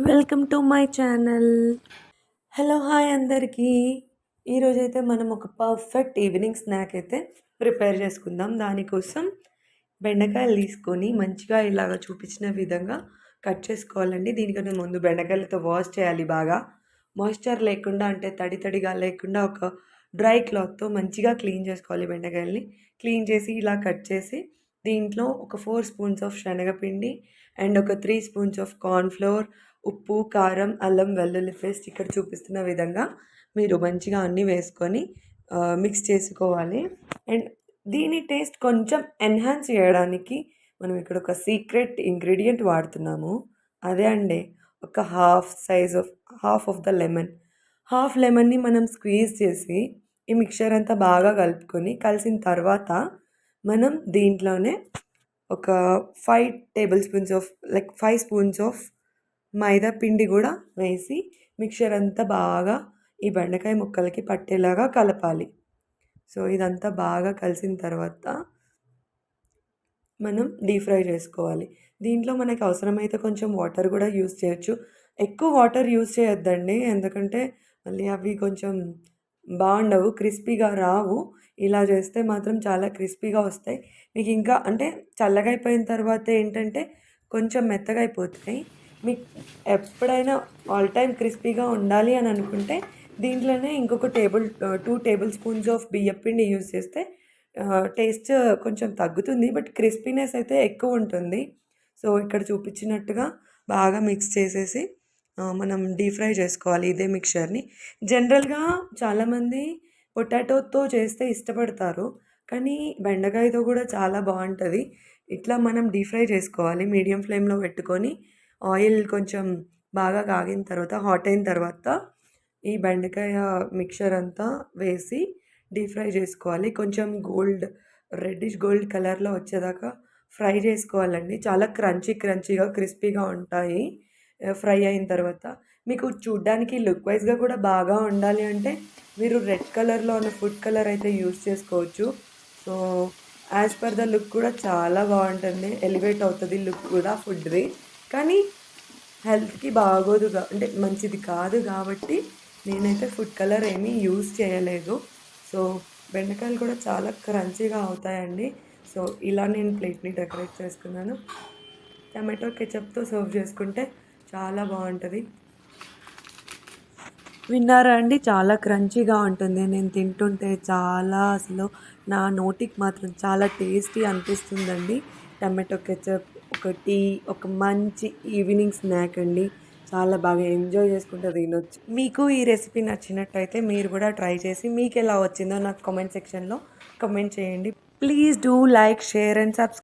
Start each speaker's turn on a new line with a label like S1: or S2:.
S1: Welcome to my channel. Hello hi అందరికీ. ఈరోజైతే మనం ఒక పర్ఫెక్ట్ ఈవినింగ్ స్నాక్ అయితే ప్రిపేర్ చేసుకుందాం. దానికోసం బెండకాయలు తీసుకొని మంచిగా ఇలాగ చూపించిన విధంగా కట్ చేసుకోవాలండి. దీనికన్నా ముందు బెండకాయలతో వాష్ చేయాలి బాగా. మాయిశ్చర్ లేకుండా అంటే తడి తడిగా లేకుండా ఒక డ్రై క్లాత్తో మంచిగా క్లీన్ చేసుకోవాలి బెండకాయల్ని. క్లీన్ చేసి ఇలా కట్ చేసి దీంట్లో ఒక 4 స్పూన్స్ ఆఫ్ శనగపిండి అండ్ ఒక 3 స్పూన్స్ ఆఫ్ కార్న్ ఫ్లోర్, ఉప్పు, కారం, అల్లం వెల్లుల్లి పేస్ట్ ఇక్కడ చూపిస్తున్న విధంగా మీరు మంచిగా అన్నీ వేసుకొని మిక్స్ చేసుకోవాలి. అండ్ దీని టేస్ట్ కొంచెం ఎన్హాన్స్ చేయడానికి మనం ఇక్కడ ఒక సీక్రెట్ ఇంగ్రీడియంట్ వాడుతున్నాము. అదే అండి, ఒక half of the lemon. Half లెమన్ని మనం స్క్వీజ్ చేసి ఈ మిక్చర్ అంతా బాగా కలుపుకొని కలిసిన తర్వాత మనం దీంట్లోనే ఒక 5 tablespoons of 5 spoons of మైదా పిండి కూడా వేసి మిక్చర్ అంతా బాగా ఈ బెండకాయ ముక్కలకి పట్టేలాగా కలపాలి. సో ఇదంతా బాగా కలిసిన తర్వాత మనం డీప్ ఫ్రై చేసుకోవాలి. దీంట్లో మనకు అవసరమైతే కొంచెం వాటర్ కూడా యూస్ చేయొచ్చు. ఎక్కువ వాటర్ యూస్ చేయొద్దండి, ఎందుకంటే మళ్ళీ అవి కొంచెం బాగుండవు, క్రిస్పీగా రావు. ఇలా చేస్తే మాత్రం చాలా క్రిస్పీగా వస్తాయి. మీకు ఇంకా అంటే చల్లగా అయిపోయిన తర్వాత ఏంటంటే కొంచెం మెత్తగా అయిపోతాయి. మీకు ఎప్పుడైనా ఆల్ టైమ్ క్రిస్పీగా ఉండాలి అని అనుకుంటే దీంట్లోనే ఇంకొక 2 టేబుల్ స్పూన్స్ ఆఫ్ బియ్యపిండి యూస్ చేస్తే టేస్ట్ కొంచెం తగ్గుతుంది, బట్ క్రిస్పీనెస్ అయితే ఎక్కువ ఉంటుంది. సో ఇక్కడ చూపించినట్టుగా బాగా మిక్స్ చేసేసి మనం డీప్ ఫ్రై చేసుకోవాలి ఇదే మిక్చర్ని. జనరల్గా చాలామంది పొటాటోతో చేస్తే ఇష్టపడతారు, కానీ బెండకాయతో కూడా చాలా బాగుంటుంది. ఇట్లా మనం డీప్ ఫ్రై చేసుకోవాలి మీడియం ఫ్లేమ్లో పెట్టుకొని. ఆయిల్ కొంచెం బాగా కాగిన తర్వాత హాట్ అయిన తర్వాత ఈ బెండకాయ మిక్చర్ అంతా వేసి డీప్ ఫ్రై చేసుకోవాలి. కొంచెం రెడ్డిష్ గోల్డ్ కలర్లో వచ్చేదాకా ఫ్రై చేసుకోవాలండి. చాలా క్రంచీగా క్రిస్పీగా ఉంటాయి ఫ్రై అయిన తర్వాత. మీకు చూడ్డానికి లుక్ వైజ్గా కూడా బాగా ఉండాలి అంటే మీరు రెడ్ కలర్లో ఉన్న ఫుడ్ కలర్ అయితే యూస్ చేసుకోవచ్చు. So as per the look కూడా చాలా బాగుంటుంది, ఎలివేట్ అవుతుంది లుక్ కూడా ఫుడ్ది. కానీ హెల్త్కి బాగోదుగా అంటే మంచిది కాదు కాబట్టి నేనైతే ఫుడ్ కలర్ ఏమీ యూస్ చేయలేదు. సో బెండకాయలు కూడా చాలా క్రంచీగా అవుతాయండి. సో ఇలా నేను ప్లేట్ని డెకరేట్ చేసుకున్నాను. టమాటో కెచప్తో సర్వ్ చేసుకుంటే చాలా బాగుంటుంది. విన్నారా అండి, చాలా క్రంచీగా ఉంటుంది. నేను తింటుంటే చాలా అసలు నా నోటికి మాత్రం చాలా టేస్టీ అనిపిస్తుందండి. టమాటో కెచప్ ఒక టీ, ఒక మంచి ఈవినింగ్ స్నాక్ అండి. చాలా బాగా ఎంజాయ్ చేసుకుంటూ తినొచ్చు. మీకు ఈ రెసిపీ నచ్చినట్టయితే మీరు కూడా ట్రై చేసి మీకు ఎలా వచ్చిందో నాకు కామెంట్ సెక్షన్లో కామెంట్ చేయండి. Please do like, share and subscribe.